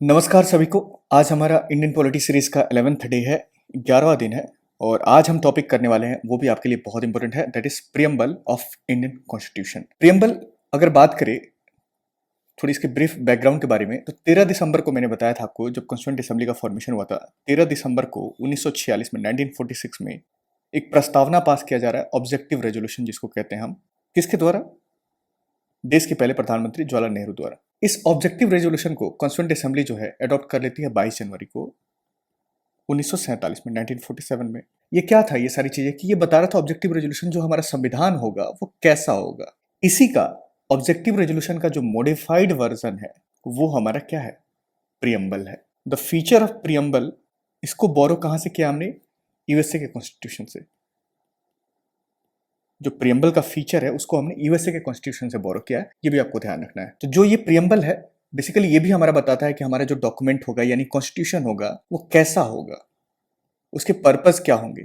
नमस्कार सभी को। आज हमारा इंडियन पॉलिटी सीरीज का 11th डे है, 11वां दिन है। और आज हम टॉपिक करने वाले हैं, वो भी आपके लिए बहुत इंपॉर्टेंट है, that is preamble of Indian constitution. Preamble अगर बात करें थोड़ी इसके ब्रीफ बैकग्राउंड के बारे में, तो 13 दिसंबर को मैंने बताया था आपको, जब कॉन्स्टिट्यूंट असेंबली का फॉर्मेशन हुआ था 13 दिसंबर को 1946 में, 1946 में एक प्रस्तावना पास किया जा रहा है, ऑब्जेक्टिव रेजोल्यूशन जिसको कहते हैं हम। किसके द्वारा? देश के पहले प्रधानमंत्री जवाहरलाल नेहरू द्वारा। इस ऑब्जेक्टिव रेजोल्यूशन को कॉन्स्टिट्यूंट असेंबली जो है अडॉप्ट कर लेती है 22 जनवरी को 1947 में, 1947 में। ये क्या था ये सारी चीजें कि ये बता रहा था ऑब्जेक्टिव रेजोल्यूशन जो हमारा संविधान होगा वो कैसा होगा। इसी का ऑब्जेक्टिव रेजोल्यूशन का जो मॉडिफाइड वर्जन है वो हमारा क्या है? प्रियम्बल है। द फीचर ऑफ प्रियम्बल, इसको बोरो कहां से किया हमने? यूएसए के कॉन्स्टिट्यूशन से। जो प्रियम्बल का फीचर है उसको हमने यूएसए के कॉन्स्टिट्यूशन से बोरो किया है, ये भी आपको ध्यान रखना है। तो जो ये प्रियम्बल है बेसिकली ये भी हमारा बताता है कि हमारा जो डॉक्यूमेंट होगा यानी कॉन्स्टिट्यूशन होगा वो कैसा होगा, उसके पर्पस क्या होंगे।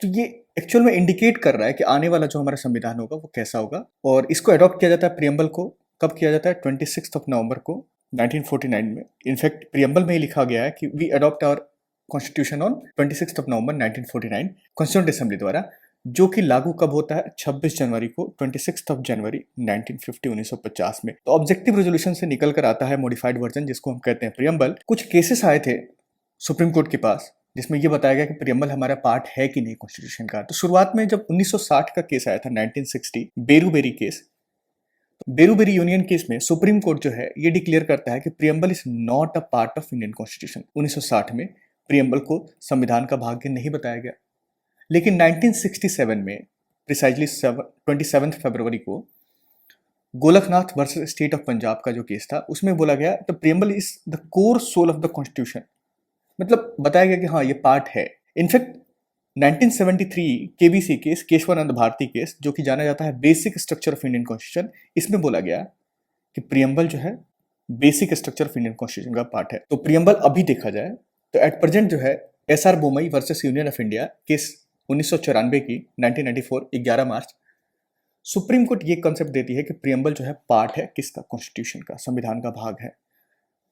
तो ये एक्चुअल में इंडिकेट कर रहा है कि आने वाला जो हमारा संविधान होगा वो कैसा होगा। और इसको अडॉप्ट किया जाता है प्रियम्बल को कब किया जाता है? 26 नवंबर को 1949 में। इनफैक्ट प्रियम्बल में ही लिखा गया है कि we adopt our constitution on 26 November 1949 constituent assembly द्वारा, जो कि लागू कब होता है? 26 जनवरी को, 26 जनवरी 1950 1950 में। तो ऑब्जेक्टिव रेजोल्यूशन से निकल कर आता है मॉडिफाइड वर्जन जिसको हम कहते हैं प्रियम्बल। कुछ केसेस आए थे सुप्रीम कोर्ट के पास जिसमें यह बताया गया कि प्रियम्बल हमारा पार्ट है कि नहीं कॉन्स्टिट्यूशन का। तो शुरुआत में जब 1960 का केस आया था, 1960 बेरूबेरी केस, बेरूबेरी यूनियन केस में सुप्रीम कोर्ट जो है ये डिक्लेयर करता है कि preamble is not a part of Indian constitution. 1960 में प्रियम्बल को संविधान का भाग नहीं बताया गया। लेकिन 1967 में प्रिसाइजली 27 फरवरी को Golaknath versus state of Punjab का जो केस था उसमें बोला गया the preamble is the core soul of the constitution. मतलब बताया गया कि हाँ ये पार्ट है। In fact 1973 KBC case, Keshavananda Bharati case, जो कि जाना जाता है basic structure of Indian constitution, इसमें बोला गया कि प्रियम्बल जो है basic structure of Indian constitution का पार्ट है। तो प्रियम्बल अभी देखा जाए तो एट प्रेजेंट जो है SR Bommai versus union of India case 1994 की 1994 11 मार्च, सुप्रीम कोर्ट ये कॉन्सेप्ट देती है कि प्रियम्बल जो है पार्ट है किसका? कॉन्स्टिट्यूशन का, संविधान का भाग है।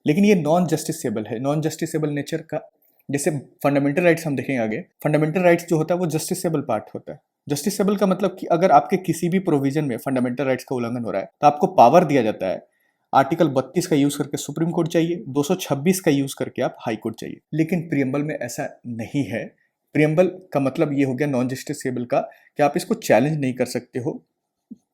लेकिन ये नॉन जस्टिसेबल है, नॉन जस्टिसेबल नेचर का। जैसे फंडामेंटल राइट्स हम देखेंगे आगे, फंडामेंटल राइट्स जो होता है वो जस्टिसेबल पार्ट होता है। जस्टिसेबल का मतलब कि अगर आपके किसी भी प्रोविजन में फंडामेंटल राइट्स का उल्लंघन हो रहा है तो आपको पावर दिया जाता है, आर्टिकल 32 का यूज करके सुप्रीम कोर्ट चाहिए, 226 का यूज करके आप हाई कोर्ट चाहिए। लेकिन प्रियम्बल में ऐसा नहीं है। प्रियम्बल का मतलब ये हो गया नॉन जस्टिसेबल का कि आप इसको चैलेंज नहीं कर सकते हो।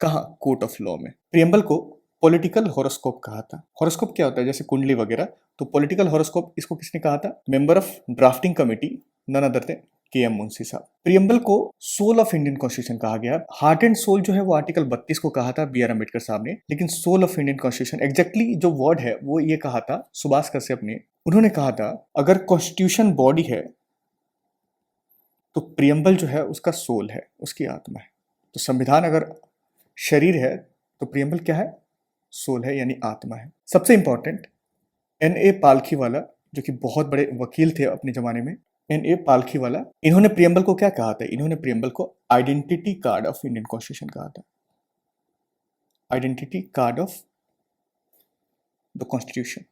कहाँ? कोर्ट ऑफ लॉ में। प्रियम्बल को पॉलिटिकल हॉरोस्कोप कहा था। हॉरोस्कोप क्या होता है? जैसे कुंडली वगैरह। तो पॉलिटिकल हॉरोस्कोप इसको किसने कहा था? Member of drafting committee, none other than K M. Munshi साहब। प्रियम्बल को सोल ऑफ इंडियन कॉन्स्टिट्यूशन कहा गया। हार्ट एंड सोल जो है वो आर्टिकल 32 को कहा था बी.आर. अम्बेडकर साहब ने, लेकिन soul of Indian constitution exactly जो वर्ड है वो ये कहा था सुभाष कश्यप ने। उन्होंने कहा था अगर कॉन्स्टिट्यूशन बॉडी है तो प्रियम्बल जो है उसका सोल है, उसकी आत्मा है। तो संविधान अगर शरीर है तो प्रियम्बल क्या है? सोल है, यानी आत्मा है। सबसे इंपॉर्टेंट, एन.ए. पालखीवाला जो कि बहुत बड़े वकील थे अपने जमाने में, एन.ए. पालखीवाला, इन्होंने प्रियम्बल को क्या कहा था? इन्होंने प्रियम्बल को identity card of Indian constitution कहा था। Identity card of the constitution.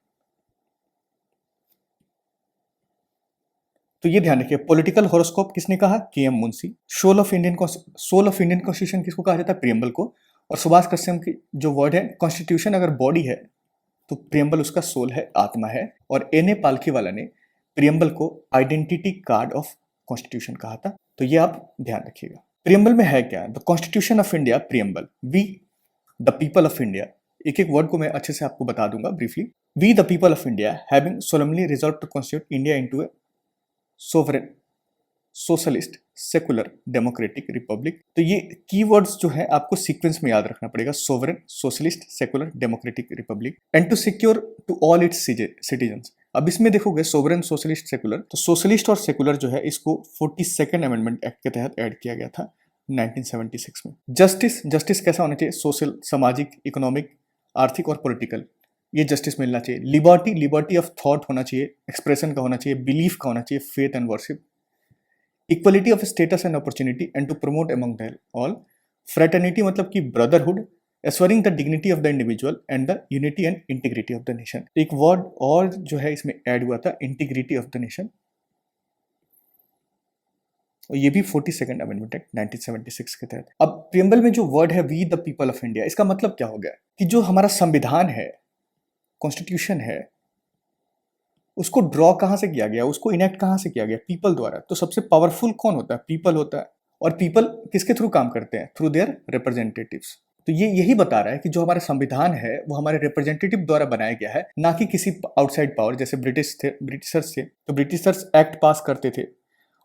तो ये ध्यान रखिए, पॉलिटिकल हॉरोस्कोप किसने कहा? K M. Munshi. Soul of Indian constitution किसको कहा जाता है? प्रियम्बल को। और सुभाष कश्यप की जो वर्ड है, कॉन्स्टिट्यूशन अगर बॉडी है तो प्रियम्बल उसका सोल है, आत्मा है। और एन.ए. पालखीवाला ने प्रियम्बल को आइडेंटिटी कार्ड ऑफ कॉन्स्टिट्यूशन कहा था। तो ये आप ध्यान रखिएगा। प्रियम्बल में है क्या? The constitution of India preamble. We the people of India, एक एक वर्ड को मैं अच्छे से आपको बता दूंगा briefly. We the people of India having solemnly resolve to constitute India into a sovereign socialist secular democratic republic. तो ये कीवर्ड्स जो है आपको सीक्वेंस में याद रखना पड़ेगा, sovereign socialist secular democratic republic, and to secure to all its citizens. अब इसमें देखोगे सोवरेन सोशलिस्ट सेकुलर, तो सोशलिस्ट और सेकुलर जो है इसको 42nd अमेंडमेंट एक्ट के तहत ऐड किया गया था 1976 में। जस्टिस कैसा होना चाहिए? सोशल, सामाजिक, इकोनॉमिक, आर्थिक और पॉलिटिकल, ये जस्टिस मिलना चाहिए। लिबर्टी ऑफ थॉट होना चाहिए, एक्सप्रेशन का होना चाहिए, बिलीफ का होना चाहिए, faith and worship. Equality of status and opportunity and to promote among them all. Fraternity मतलब कि brotherhood, assuring the dignity of the individual and the unity and integrity of the nation. एक word और जो है इसमें add हुआ था, integrity of the nation, और ये भी 42nd अमेंडमेंट एक्ट 1976 के तहत। अब प्रियम्बल में जो वर्ड है we the people of India, इसका मतलब क्या हो गया कि जो हमारा संविधान है, कॉन्स्टिट्यूशन है, उसको ड्रॉ कहाँ से किया गया, उसको इनेक्ट कहाँ से किया गया, पीपल द्वारा। तो सबसे पावरफुल कौन होता है, पीपल होता है। और पीपल किसके थ्रू काम करते हैं, थ्रू देयर रिप्रेजेंटेटिव्स। तो ये यही बता रहा है कि जो हमारा संविधान है वो हमारे रिप्रेजेंटेटिव द्वारा बनाया गया है, ना कि किसी आउटसाइड पावर। जैसे ब्रिटिशर्स थे तो ब्रिटिशर्स एक्ट पास करते थे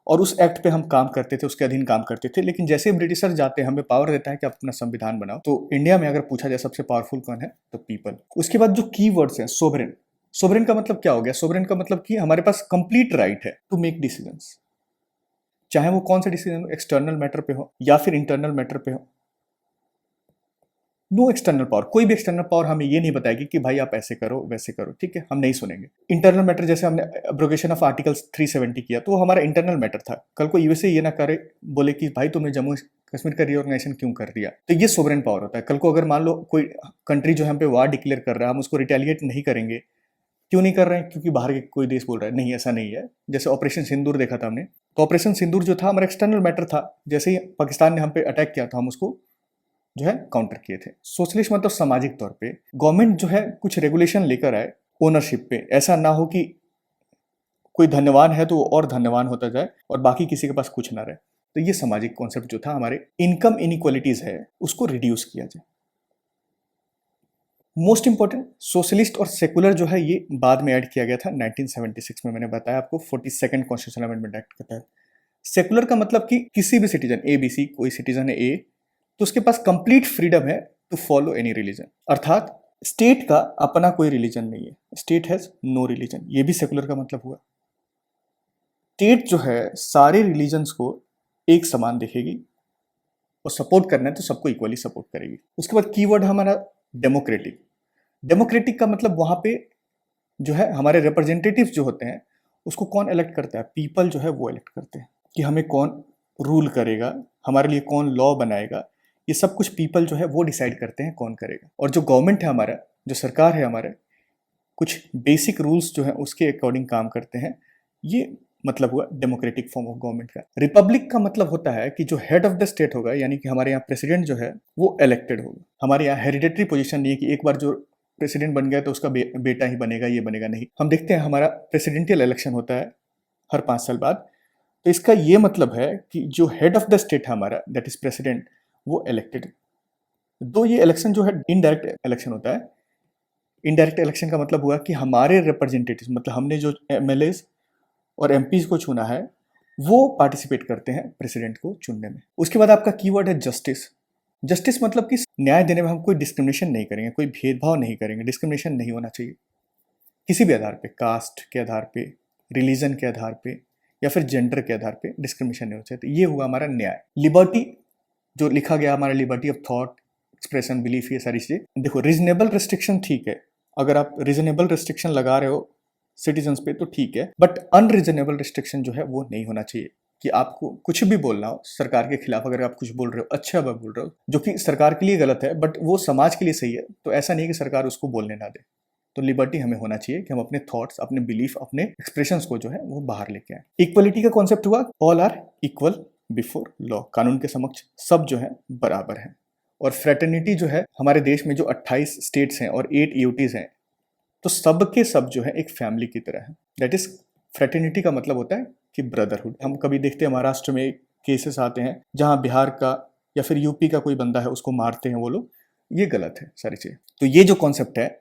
और उस एक्ट पे हम काम करते थे, उसके अधीन काम करते थे। लेकिन जैसे ब्रिटिशर जाते हैं, हमें पावर देता है कि आप अपना संविधान बनाओ। तो इंडिया में अगर पूछा जाए सबसे पावरफुल कौन है, तो पीपल। उसके बाद जो की वर्ड्स हैं, सोवरेन। सोवरेन का मतलब क्या हो गया, सोवरेन का मतलब कि हमारे पास कंप्लीट राइट है टू मेक डिसीजंस, चाहे वो कौन सा डिसीजन एक्सटर्नल मैटर पे हो या फिर इंटरनल मैटर पे हो। नो एक्सटर्नल पावर, कोई भी एक्सटर्नल पावर हमें ये नहीं बताएगी कि भाई आप ऐसे करो वैसे करो, ठीक है, हम नहीं सुनेंगे। इंटरनल मैटर, जैसे हमने एब्रोगेशन ऑफ आर्टिकल 370 किया, तो वो हमारा इंटरनल मैटर था। कल को यूएसए ये ना करे, बोले कि भाई तुमने जम्मू कश्मीर का रीऑर्गेनाइजेशन क्यों कर दिया, तो ये सोवरेन पावर होता है। कल को अगर मान लो कोई कंट्री जो हम पे वार डिक्लेयर कर रहा है, हम उसको रिटेलिएट नहीं करेंगे। क्यों नहीं कर रहे हैं, क्योंकि बाहर के कोई देश बोल रहा है, नहीं ऐसा नहीं है। जैसे ऑपरेशन सिंदूर देखा था हमने, तो ऑपरेशन सिंदूर जो था हमारा एक्सटर्नल मैटर था। जैसे ही पाकिस्तान ने हम पे अटैक किया था, हम उसको जो है काउंटर किए थे। सोशलिस्ट मतलब सामाजिक तौर पे गवर्नमेंट जो है कुछ रेगुलेशन लेकर आए ओनरशिप पे, ऐसा ना हो कि कोई धन्यवान है तो वो और धन्यवान होता जाए और बाकी किसी के पास कुछ ना रहे। तो ये सामाजिक कॉन्सेप्ट जो था, हमारे इनकम इनइक्वालिटीज है उसको रिड्यूस किया जाए। मोस्ट इंपॉर्टेंट, सोशलिस्ट और सेकुलर जो है ये बाद में ऐड किया गया था 1976 में, मैंने बताया आपको 42nd कॉन्स्टिट्यूशनल अमेंडमेंट एक्ट के तहत। सेकुलर का मतलब कि किसी भी सिटीजन, ए बी सी, कोई सिटीजन है ए, तो उसके पास कंप्लीट फ्रीडम है टू फॉलो एनी रिलीजन। अर्थात स्टेट का अपना कोई रिलीजन नहीं है, स्टेट हैज नो रिलीजन, ये भी सेकुलर का मतलब हुआ। स्टेट जो है सारे रिलीजन्स को एक समान देखेगी और सपोर्ट करना है तो सबको इक्वली सपोर्ट करेगी। उसके बाद कीवर्ड हमारा डेमोक्रेटिक। डेमोक्रेटिक का मतलब वहां पे जो है हमारे रिप्रेजेंटेटिव जो होते हैं उसको कौन इलेक्ट करता है, पीपल जो है वो इलेक्ट करते हैं कि हमें कौन रूल करेगा, हमारे लिए कौन लॉ बनाएगा। ये सब कुछ पीपल जो है वो डिसाइड करते हैं कौन करेगा। और जो गवर्नमेंट है हमारा, जो सरकार है हमारे, कुछ बेसिक रूल्स जो है उसके अकॉर्डिंग काम करते हैं। ये मतलब हुआ डेमोक्रेटिक फॉर्म ऑफ गवर्नमेंट का। रिपब्लिक का मतलब होता है कि जो हेड ऑफ द स्टेट होगा, यानी कि हमारे यहाँ प्रेसिडेंट जो है वो इलेक्टेड होगा। हमारे यहाँ हेरिडेटरी पोजीशन नहीं है कि एक बार जो प्रेसिडेंट बन गया तो उसका बेटा ही बनेगा, ये बनेगा नहीं। हम देखते हैं हमारा प्रेसिडेंशियल इलेक्शन होता है हर 5 साल बाद। तो इसका ये मतलब है कि जो हेड ऑफ द स्टेट है हमारा, दैट इज प्रेसिडेंट, वो इलेक्टेड। दो ये इलेक्शन जो है इनडायरेक्ट इलेक्शन होता है। इनडायरेक्ट इलेक्शन का मतलब हुआ कि हमारे रिप्रेजेंटेटिव, मतलब हमने जो एमएलए और एमपीज को चुना है, वो पार्टिसिपेट करते हैं प्रेसिडेंट को चुनने में। उसके बाद आपका कीवर्ड है जस्टिस। जस्टिस मतलब कि न्याय देने में हम कोई डिस्क्रिमिनेशन नहीं करेंगे, कोई भेदभाव नहीं करेंगे, डिस्क्रिमिनेशन नहीं होना चाहिए किसी भी आधार पे, कास्ट के आधार पे, रिलीजन के आधार पे या फिर जेंडर के आधार पे डिस्क्रिमिनेशन नहीं होना चाहिए। तो ये हुआ हमारा न्याय। लिबर्टी जो लिखा गया हमारा, liberty of thought, expression, belief, ये सारी चीजें। देखो रिजनेबल रिस्ट्रिक्शन ठीक है, अगर आप रिजनेबल रिस्ट्रिक्शन लगा रहे हो सिटीजन्स पे तो ठीक है, बट अनरिजनेबल रिस्ट्रिक्शन जो है वो नहीं होना चाहिए कि आपको कुछ भी बोलना हो सरकार के खिलाफ। अगर आप कुछ बोल रहे हो, अच्छा बोल रहे हो, जो कि सरकार के लिए गलत है बट वो समाज के लिए सही है, तो ऐसा नहीं है कि सरकार उसको बोलने ना दे। तो लिबर्टी हमें होना चाहिए कि हम अपने थॉट्स, अपने बिलीफ, अपने एक्सप्रेशंस को जो है वो बाहर लेके आए। इक्वलिटी का कॉन्सेप्ट हुआ, all are equal before law, कानून के समक्ष सब जो है बराबर है। और फ्रेटर्निटी जो है, हमारे देश में जो 28 स्टेट्स हैं और 8 यूटीज हैं, तो सब के सब जो है एक फैमिली की तरह है। दैट इज फ्रेटर्निटी का मतलब होता है कि ब्रदरहुड। हम कभी देखते हैं महाराष्ट्र में केसेस आते हैं जहां बिहार का या फिर यूपी का कोई बंदा है उसको मारते हैं वो लोग, ये गलत है सारी चीज। तो ये जो कॉन्सेप्ट है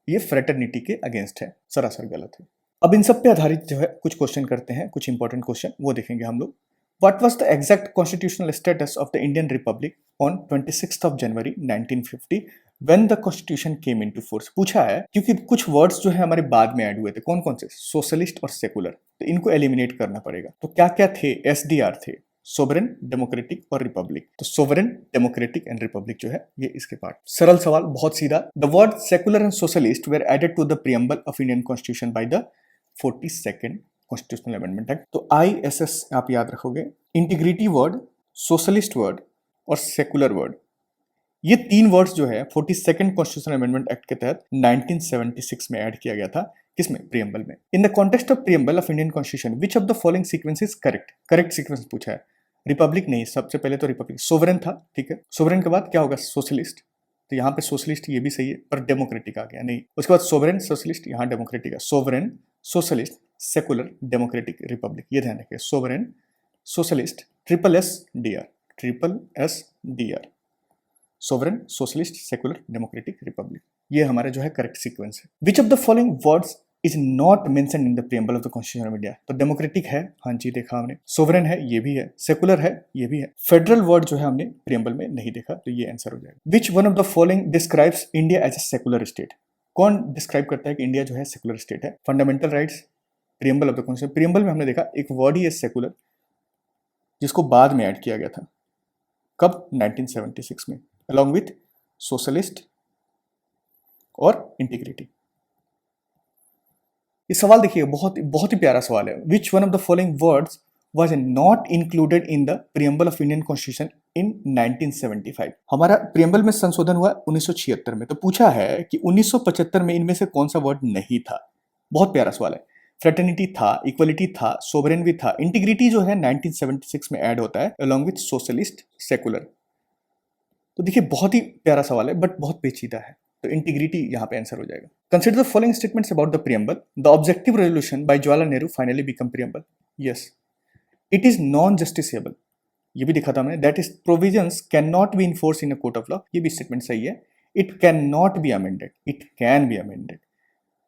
ये फ्रेटर्निटी के अगेंस्ट है, सरासर गलत है। अब इन सब पे आधारित जो है कुछ क्वेश्चन करते हैं, कुछ इंपॉर्टेंट क्वेश्चन वो देखेंगे हम लोग। What was the exact constitutional status of the Indian Republic on 26th of January 1950 when the Constitution came into force? पूछा है क्योंकि कुछ वर्ड्स जो है हमारे बाद में ऐड हुए थे। कौन कौन से? सोशलिस्ट और सेकुलर, तो इनको एलिमिनेट करना पड़ेगा। तो क्या क्या थे? SDR थे, सोवरेन, डेमोक्रेटिक और रिपब्लिक। तो सोवरेन, डेमोक्रेटिक एंड रिपब्लिक जो है ये इसके पार्ट। सरल सवाल, बहुत सीधा। The word secular and socialist were added to the preamble of Indian constitution by the 42nd constitutional amendment act. तो ISS आप याद रखोगे। इंटीग्रिटी वर्ड, सोशलिस्ट वर्ड और सेकुलर वर्ड, ये 3 वर्ड्स जो है 42nd कॉन्स्टिट्यूशनल अमेंडमेंट एक्ट के तहत 1976 में ऐड किया गया था। किसमें? प्रियम्बल में। In the context of preamble of Indian constitution which of the following sequence is correct? Correct sequence पूछा है। रिपब्लिक नहीं, सबसे पहले तो रिपब्लिक। सोवरेन था, ठीक है। सोवरेन के बाद क्या होगा? सोशलिस्ट। तो यहाँ पे सोशलिस्ट ये भी सही है, पर डेमोक्रेटिक आ गया नहीं। उसके बाद सोवरेन, सोशलिस्ट, यहाँ डेमोक्रेटिक है। Sovereign, socialist, secular, democratic, Republic, ये ध्यान रखिए। Sovereign, socialist, triple S D R, triple S D R, sovereign, socialist, secular, democratic, Republic, ये हमारा जो है करेक्ट सीक्वेंस है। Which of the following words is not mention in the preamble of the constitution of India? तो democratic है, हाँ जी देखा हमने। सोवरेन है, ये भी है। सेकुलर है, ये भी है। फेडरल वर्ड जो है हमने प्रियम्बल में नहीं देखा, तो ये आंसर हो जाएगा। Which one of the following describes India as a secular state? कौन डिस्क्राइब करता है कि इंडिया जो है सेकुलर स्टेट है? Fundamental rights, preamble of the constitution. Preamble में हमने देखा एक वर्ड ही है सेकुलर, जिसको बाद में ऐड किया गया था। कब? 1976 में, अलॉन्ग विथ सोशलिस्ट और इंटीग्रिटी। ये सवाल देखिए, बहुत ही प्यारा सवाल है। Which one of the following words was not included in the preamble of Indian Constitution in 1975? हमारा प्रियम्बल में संशोधन हुआ 1976 में, तो पूछा है कि 1975 में इनमें से कौन सा वर्ड नहीं था। बहुत प्यारा सवाल है। फ्रेटर्निटी था, इक्वलिटी था, सोवरेन भी था, इंटीग्रिटी जो है 1976 में ऐड होता है अलॉन्ग विथ सोशलिस्ट, सेकुलर। तो देखिए बहुत ही प्यारा सवाल है, बट बहुत पेचीदा है, तो इंटीग्रिटी यहाँ पे आंसर हो जाएगा। Consider the following statements about the preamble. The objective resolution by Jawaharlal Nehru finally become preamble. Yes. It is non justiciable, ये भी दिखा था मैंने। That is provisions can not be enforce in a court of law, ये भी statement सही है। It can not be amended, it can be amended.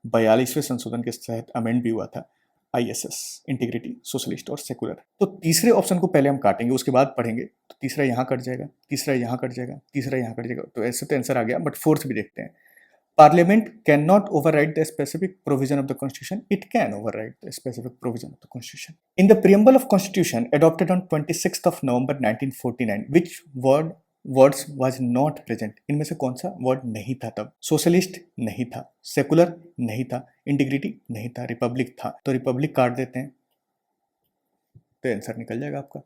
42वें संशोधन के तहत अमेंड भी हुआ था। आईएसएस, इंटीग्रिटी, सोशलिस्ट और सेकुलर। तो तीसरे ऑप्शन को पहले हम काटेंगे, उसके बाद पढ़ेंगे। तो तीसरा यहाँ कट जाएगा, तीसरा यहाँ कट जाएगा, तीसरा यहाँ कट जाएगा, तो ऐसे तो आंसर आ गया। बट फोर्थ भी देखते हैं। Parliament cannot override the specific provision of the Constitution. It can override the specific provision of the Constitution. In the preamble of Constitution adopted on 26th of November 1949, which words was not present? इनमें से कौन सा word नहीं था तब? Socialist नहीं था, secular नहीं था, इंटीग्रिटी नहीं था, रिपब्लिक था। तो रिपब्लिक काट देते हैं, तो आंसर निकल जाएगा आपका।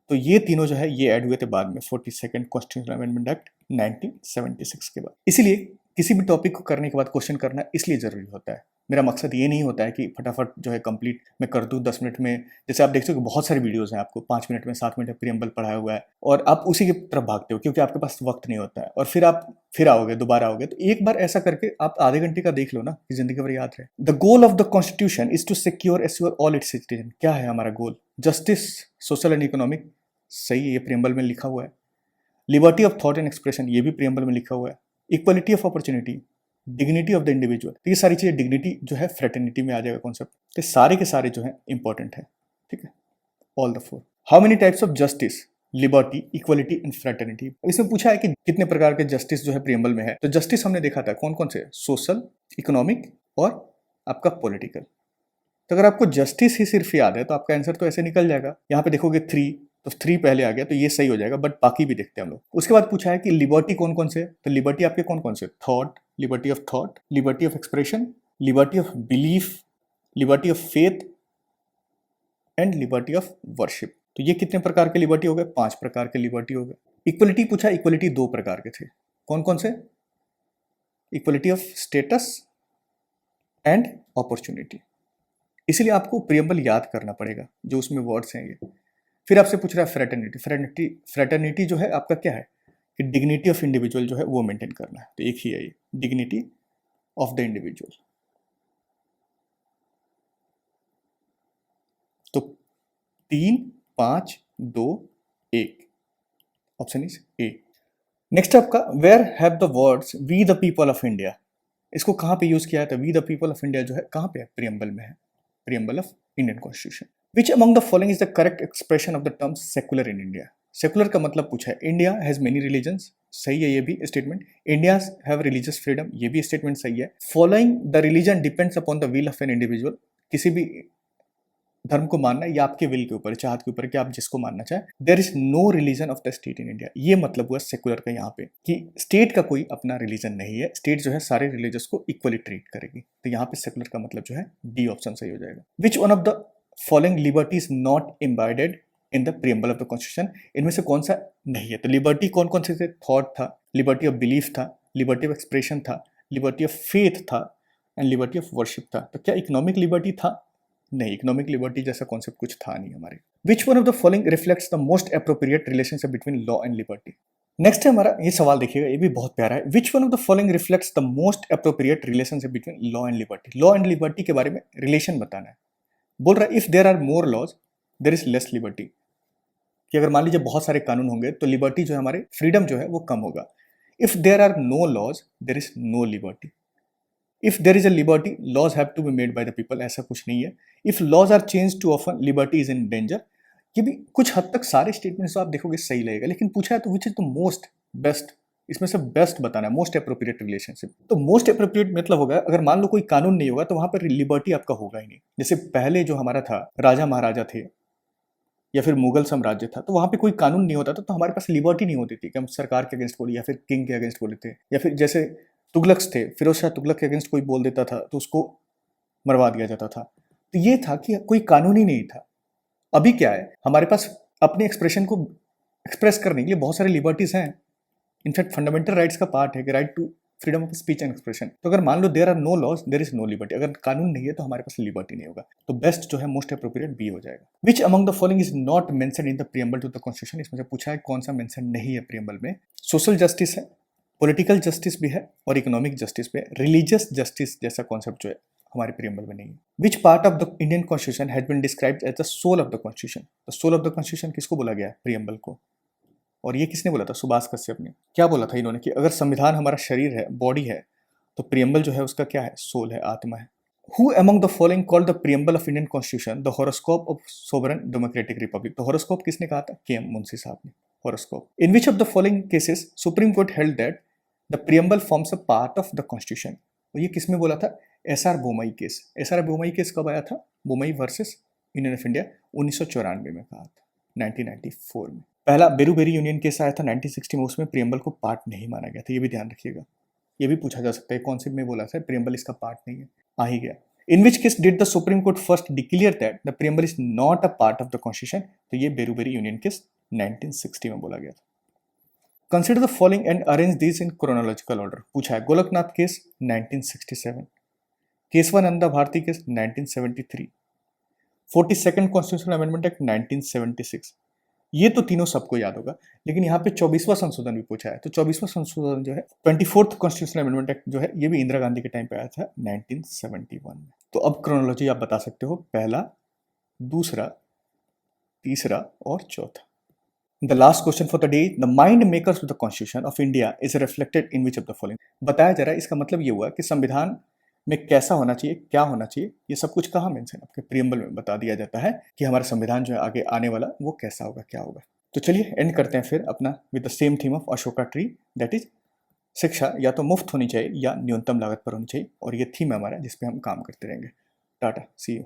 तो ये तीनों जो है ये ऐड हुए थे बाद में 42nd कॉन्स्टिट्यूशनल अमेंडमेंट एक्ट 1976 के बाद। इसीलिए किसी भी टॉपिक को करने के बाद क्वेश्चन करना इसलिए जरूरी होता है। मेरा मकसद ये नहीं होता है कि फटाफट जो है कंप्लीट मैं कर दूं 10 मिनट में। जैसे आप देख सकते हो बहुत सारे वीडियोस हैं, आपको 5 मिनट में 7 मिनट में प्रियम्बल पढ़ाया हुआ है, और आप उसी की तरफ भागते हो क्योंकि आपके पास वक्त नहीं होता है, और फिर आप फिर आओगे, दोबारा आओगे। तो एक बार ऐसा करके आप आधे घंटे का देख लो ना, कि जिंदगी भर याद रहे। The goal of the constitution is to secure assure all its citizen. क्या है हमारा goal? Justice, social and economic, सही है, ये प्रियम्बल में लिखा हुआ है। Liberty of thought and expression, ये भी प्रियम्बल में लिखा हुआ है। Equality of opportunity, dignity of the individual, तो ये सारी चीजें, डिग्निटी जो है फ्रेटर्निटी में आ जाएगा कॉन्सेप्ट। तो सारे के सारे जो है इंपॉर्टेंट है, ठीक है, all the four. How many types of justice? Liberty, equality and fraternity. इसमें पूछा है कि कितने प्रकार के जस्टिस जो है प्रियम्बल में है। तो जस्टिस हमने देखा था कौन कौन से, सोशल, इकोनॉमिक और आपका पॉलिटिकल। तो अगर आपको जस्टिस ही सिर्फ याद है तो आपका आंसर तो ऐसे निकल जाएगा। यहाँ पे देखोगे 3, तो 3 पहले आ गया, तो ये सही हो जाएगा। बट बाकी भी देखते हैं हम लोग। उसके बाद पूछा है कि लिबर्टी कौन कौन से, तो लिबर्टी आपके कौन कौन से? Thought, liberty of thought, liberty of expression, liberty of belief, liberty of faith and liberty of worship. तो ये कितने प्रकार के लिबर्टी हो गए? 5 प्रकार के लिबर्टी हो गए। इक्वलिटी पूछा, इक्वलिटी 2 प्रकार के थे। कौन कौन से? Equality of status and opportunity. इसलिए आपको प्रियम्बल याद करना पड़ेगा, जो उसमें वर्ड्स हैं ये। फिर आपसे पूछ रहा है फ्रेटर्निटी। फ्रेटर्निटी जो है आपका क्या है कि डिग्निटी ऑफ इंडिविजुअल जो है वो मेंटेन करना है। तो एक ही है ये, डिग्निटी ऑफ द इंडिविजुअल। तो 3, 5, 2, 1, ऑप्शन इज ए। नेक्स्ट आपका, where have the words we the people of India, इसको कहां पे यूज किया है? तो we the people of India जो है कहां पे है? प्रियम्बल में है, preamble of Indian constitution. Which among the following is the correct expression of the term secular in India? Secular का मतलब पूछा है। इंडिया हैज मेनी रिलीजन्स, सही है ये भी statement. India have religious freedom, ये भी स्टेटमेंट सही है। Following the religion depends upon the will of an individual, किसी भी धर्म को मानना या आपके विल के ऊपर, चाहत के ऊपर, कि आप जिसको मानना चाहें। There is no religion of the state in India, ये मतलब हुआ सेकुलर का यहाँ पे, कि स्टेट का कोई अपना रिलीजन नहीं है। स्टेट जो है सारे रिलीजियस को इक्वली ट्रीट करेगी। तो यहाँ पे सेकुलर का मतलब जो है डी ऑप्शन सही हो जाएगा। Which one of the following liberty is not embedded in the preamble of the constitution, इनमें से कौन सा नहीं है? तो लिबर्टी कौन कौन से थे? थॉट था, लिबर्टी ऑफ बिलीफ था, लिबर्टी ऑफ एक्सप्रेशन था, लिबर्टी ऑफ फेथ था एंड लिबर्टी ऑफ वर्शिप था। तो क्या इकोनॉमिक लिबर्टी था? नहीं, इकोनॉमिक लिबर्टी जैसा कॉन्सेप्ट कुछ था नहीं हमारे। विच one of the following reflects the most appropriate relationship between law and liberty? Next है हमारा ये सवाल, देखिएगा ये भी बहुत प्यारा है। Which one of the following reflects the most appropriate relationship between law and liberty? Law and liberty के बारे में रिलेशन बताना है। बोल रहा है if there are more laws there is less liberty, कि अगर मान लीजिए बहुत सारे कानून होंगे तो लिबर्टी जो है हमारे फ्रीडम जो है वो कम होगा। If there are no laws there is no liberty. If there is a liberty laws have to be made by the people, ऐसा कुछ नहीं है। If laws are change too often liberty is in danger. ये भी कुछ हद तक सारे स्टेटमेंट्स आप देखोगे सही लगेगा, लेकिन पूछा है तो which is the most best, इसमें से बेस्ट बताना है, मोस्ट अप्रोप्रिएट रिलेशनशिप। तो मोस्ट अप्रोप्रिएट मतलब होगा अगर मान लो कोई कानून नहीं होगा तो वहां पर लिबर्टी आपका होगा ही नहीं। जैसे पहले जो हमारा था राजा महाराजा थे या फिर मुगल साम्राज्य था, तो वहां पे कोई कानून नहीं होता था तो हमारे पास लिबर्टी नहीं होती थी कि हम सरकार के अगेंस्ट बोले या फिर किंग के अगेंस्ट बोले थे, या फिर जैसे तुगलक्स थे, फिरोज शाह तुगलक के अगेंस्ट कोई बोल देता था तो उसको मरवा दिया जाता था। तो ये था कि कोई कानून ही नहीं था। अभी क्या है, हमारे पास अपने एक्सप्रेशन को एक्सप्रेस करने के लिए बहुत सारे लिबर्टीज हैं। इनफैक्ट फंडामेंटल राइट्स का पार्ट है कि right to freedom of speech and expression. तो अगर मान लो there are no laws there is no liberty, अगर कानून नहीं है तो हमारे पास लिबर्टी नहीं होगा। तो बेस्ट जो है मोस्ट अप्रोप्रिएट बी हो जाएगा। Which among the following is not mentioned in the preamble to the constitution? इसमें से पूछा है कौन सा मेंशन नहीं है प्रियम्बल में। सोशल जस्टिस है, पॉलिटिकल जस्टिस भी है और इकोनॉमिक जस्टिस भी है। रिलीजियस जस्टिस जैसा कॉन्सेप्ट जो है हमारे प्रियम्बल में नहीं है। Which part of the Indian constitution has been described as the soul of the constitution? The soul of the constitution किसको बोला गया है? प्रियम्बल को। और ये किसने बोला था? सुभाष कश्यप ने। क्या बोला था इन्होंने कि अगर संविधान हमारा शरीर है, बॉडी है, तो प्रियम्बल जो है उसका क्या है? सोल है, आत्मा है। Who among the following called the preamble of Indian Constitution the horoscope of sovereign democratic republic? तो horoscope किसने कहा था? के एम मुंशी साहब ने। horoscope. In which of the following cases Supreme Court held that the preamble forms a part of the Constitution? तो ये किसमें बोला था? SR Bommai case. SR Bommai case कब आया था? Bommai versus union of India 1994 में कहा था, 1994 में। पहला बेरूबेरी यूनियन केस आया था 1960 में, उसमें प्रियम्बल को पार्ट नहीं माना गया था, ये भी ध्यान रखिएगा। ये भी पूछा जा सकता है कौन से में बोला था प्रियम्बल इसका पार्ट नहीं है, आ ही गया। In which case did the supreme court first declare that the preamble is not a part of the constitution? तो ये बेरूबेरी यूनियन केस 1960 में बोला गया था। Consider the following and arrange this in chronological order. पूछा है Golaknath case 1967, Keshavananda Bharati case 1973, 42nd constitutional amendment act 1976। ये तो तीनों सबको याद होगा, लेकिन यहाँ पे 24वां संशोधन भी पूछा है। तो 24वां संशोधन जो है 24th कॉन्स्टिट्यूशनल अमेंडमेंट एक्ट जो है ये भी इंदिरा गांधी के टाइम पे आया था 1971 में। तो अब क्रोनोलॉजी आप बता सकते हो, पहला, दूसरा, तीसरा और चौथा। The last question for the day, the mind makers of the constitution of India is reflected in which of the following? बताया जा रहा है, इसका मतलब ये हुआ कि संविधान में कैसा होना चाहिए, क्या होना चाहिए, ये सब कुछ कहाँ मेंशन है? आपके प्रियम्बल में बता दिया जाता है कि हमारा संविधान जो है आगे आने वाला वो कैसा होगा, क्या होगा। तो चलिए एंड करते हैं फिर अपना with the same theme of Ashoka tree, that is शिक्षा या तो मुफ्त होनी चाहिए या न्यूनतम लागत पर होनी चाहिए, और ये थीम है हमारा जिसपे हम काम करते रहेंगे। टाटा, सी यू।